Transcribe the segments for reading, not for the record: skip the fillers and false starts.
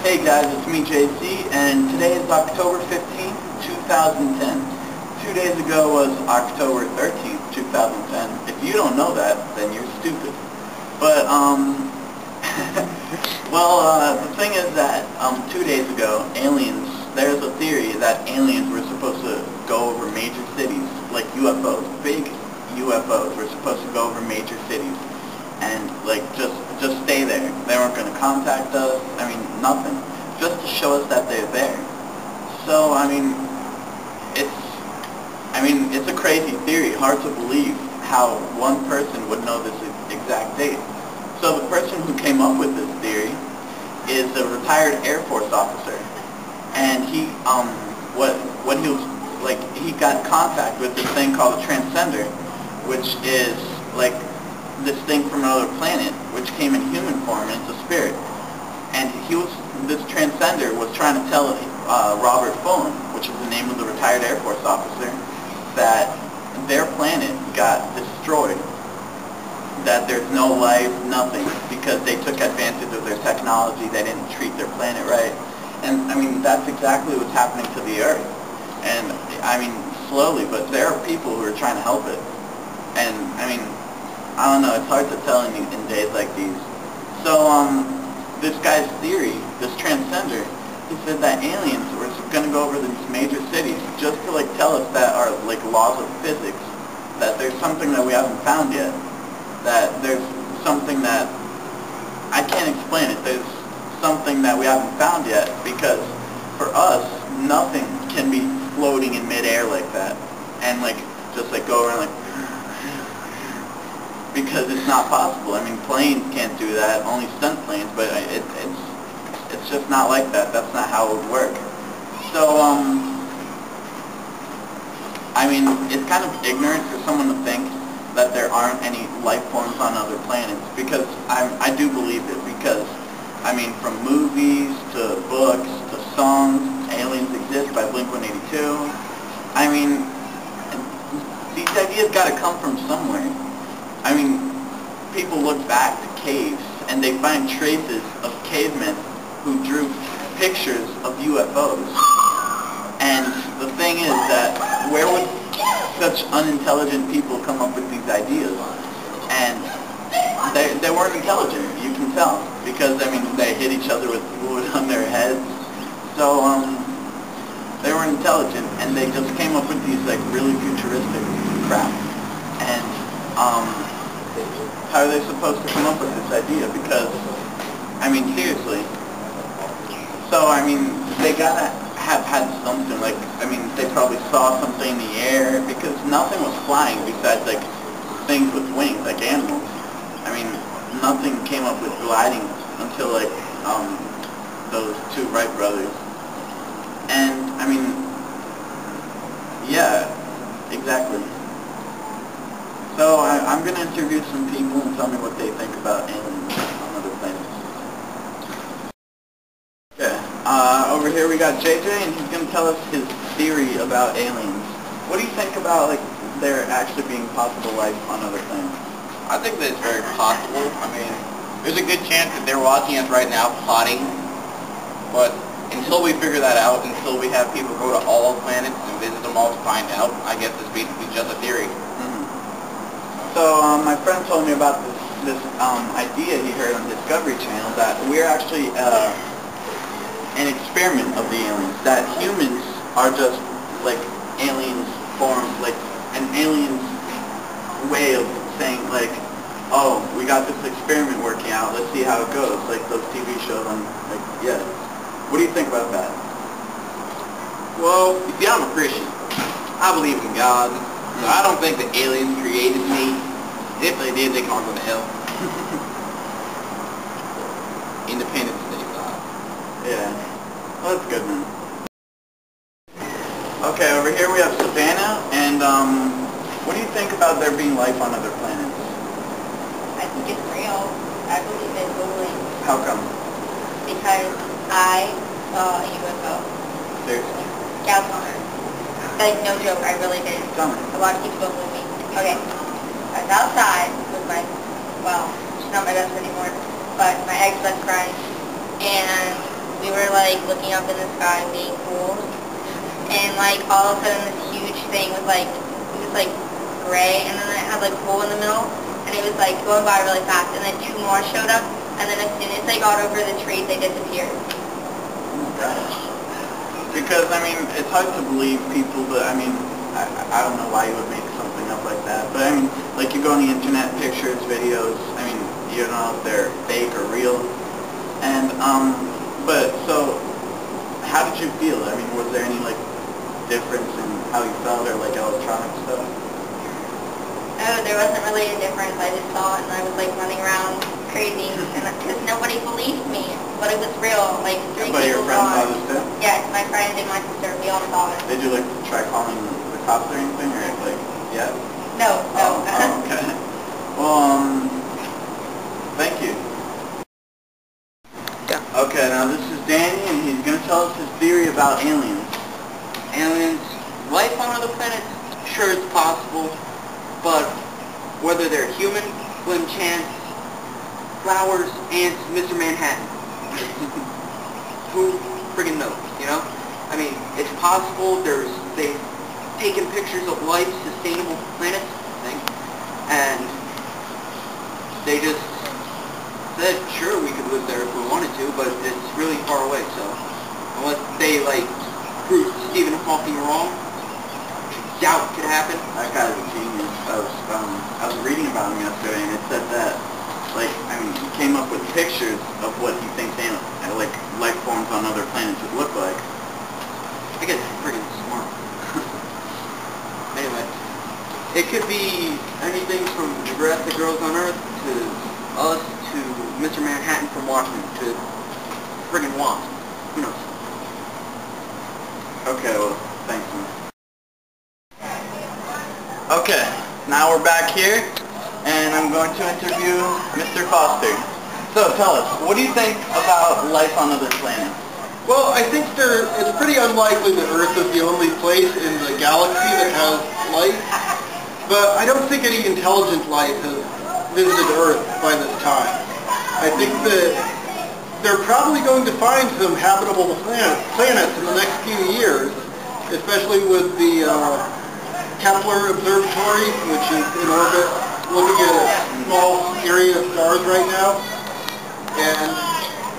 Hey guys, it's me JC, and today is October 15th, 2010. 2 days ago was October 13th, 2010. If you don't know that, then you're stupid. But, the thing is that 2 days ago, there's a theory that aliens were supposed to go over major cities, like UFOs, big UFOs were supposed to go over major cities. And just stay there. They weren't going to contact us. Nothing. Just to show us that they're there. So it's a crazy theory. Hard to believe how one person would know this exact date. So the person who came up with this theory is a retired Air Force officer, and he got contact with this thing called a transcender, which is this thing from another planet, which came in human form, and it's a spirit. And this transcender was trying to tell Robert Fullen, which is the name of the retired Air Force officer, that their planet got destroyed, that there's no life, nothing, because they took advantage of their technology, they didn't treat their planet right. And that's exactly what's happening to the Earth. And slowly, but there are people who are trying to help it. And I don't know, it's hard to tell in days like these. So, this guy's theory, this transcender, he said that aliens were going to go over these major cities just to tell us that our laws of physics, that there's something that we haven't found yet, that there's something that I can't explain it. There's something that we haven't found yet, because for us, nothing can be floating in midair like that, and just go around because it's not possible. Planes can't do that, only stunt planes, but it's just not like that. That's not how it would work. So, it's kind of ignorant for someone to think that there aren't any life forms on other planets, because I do believe it, because, from movies to books to songs, Aliens Exist by Blink-182, these ideas gotta come from somewhere. People look back to caves, and they find traces of cavemen who drew pictures of UFOs. And the thing is that, where would such unintelligent people come up with these ideas? And they weren't intelligent, you can tell, because, they hit each other with wood on their heads. So, they weren't intelligent, and they just came up with these, really futuristic crap. And, how are they supposed to come up with this idea? Because, seriously. So, they gotta have had something, they probably saw something in the air, because nothing was flying besides, things with wings, like animals. Nothing came up with gliding until, those two Wright brothers. And, yeah, exactly. So I'm going to interview some people and tell me what they think about aliens on other planets. Okay, over here we got JJ, and he's going to tell us his theory about aliens. What do you think about there actually being possible life on other planets? I think that it's very possible. There's a good chance that they're watching us right now plotting, but until we figure that out, until we have people go to all planets and visit them all to find out, I guess it's basically just a theory. So my friend told me about this idea he heard on Discovery Channel, that we're actually an experiment of the aliens, that humans are just aliens formed, an alien's way of saying oh, we got this experiment working out, let's see how it goes, those TV shows on yeah. What do you think about that? Well, you see, I'm a Christian. I believe in God. So I don't think the aliens created me. If they did, they can all go to hell. Independence Day, God. Yeah. Well, that's good, man. Okay, over here we have Savannah, and what do you think about there being life on other planets? I think it's real. I believe it totally. How come? Because I saw a UFO. Seriously? Yeah, I was on Earth. No joke, I really did. Tell me. A lot of people don't believe me. Okay. I was outside with she's not my best friend anymore, but my ex-best friend, and we were like looking up in the sky and being cool, and like all of a sudden this huge thing was like, it was like gray, and then it had like a hole in the middle, and it was like going by really fast, and then two more showed up, and then as soon as they got over the trees, they disappeared. Oh my gosh. Because, I mean, it's hard to believe people, but I mean, I don't know why you would make something up like that, but I mean, like you go on the internet, pictures, videos, I mean, you don't know if they're fake or real, and, but, so, how did you feel? I mean, was there any, like, difference in how you felt, or, like, electronic stuff? Oh, there wasn't really a difference. I just saw it and I was like running around crazy because nobody believed me, but it was real. Like three But your people friend saw saw it. this too? Yes, my friend and my sister, we all saw it. Did you, like, try calling the cops or anything, or, like, yeah? No, no. Oh, okay. Well, thank you. Yeah. Okay, now this is Danny, and he's going to tell us his theory about aliens. Aliens, life on other planets, sure it's possible, but whether they're human, slim chance, flowers, ants, Mr. Manhattan, who friggin' knows, you know? I mean, it's possible. They've taken pictures of life, sustainable planets, I think, and they just said, sure, we could live there if we wanted to, but it's really far away, so unless they, like, proved Stephen Hawking wrong, doubt could happen. That guy's a genius. I was reading about him yesterday, and it said that, like, I mean, he came up with pictures of what he thinks, like, life forms on other planets would look like. I guess it's pretty smart. Anyway, it could be anything from the grass that grows on Earth to us to Mr. Manhattan from Washington to friggin' Wasp. Who knows? Okay, well, thanks, man. Okay, now we're back here, and I'm going to interview Mr. Foster. So, tell us, what do you think about life on other planets? Well, I think it's pretty unlikely that Earth is the only place in the galaxy that has life, but I don't think any intelligent life has visited Earth by this time. I think that they're probably going to find some habitable planets in the next few years, especially with the Kepler Observatory, which is in orbit, looking at a small area of stars right now. And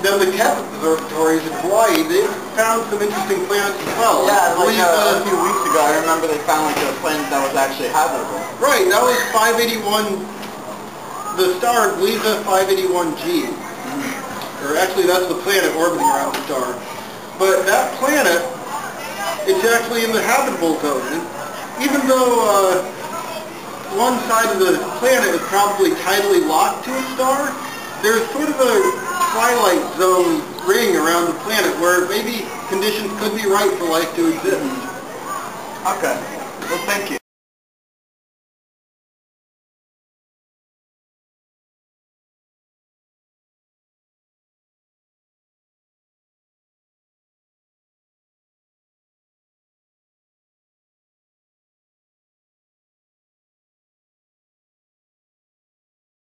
then the Kepler observatories in Hawaii, they've found some interesting planets as well. Yeah, like a few weeks ago, I remember they found like a planet that was actually habitable. Right, that was 581, the star Gliese 581G. Or actually that's the planet orbiting around the star. But that planet, it's actually in the habitable zone. And even though one side of the planet is probably tidally locked to a star, there's sort of a twilight zone ring around the planet where maybe conditions could be right for life to exist. Okay. Well, thank you.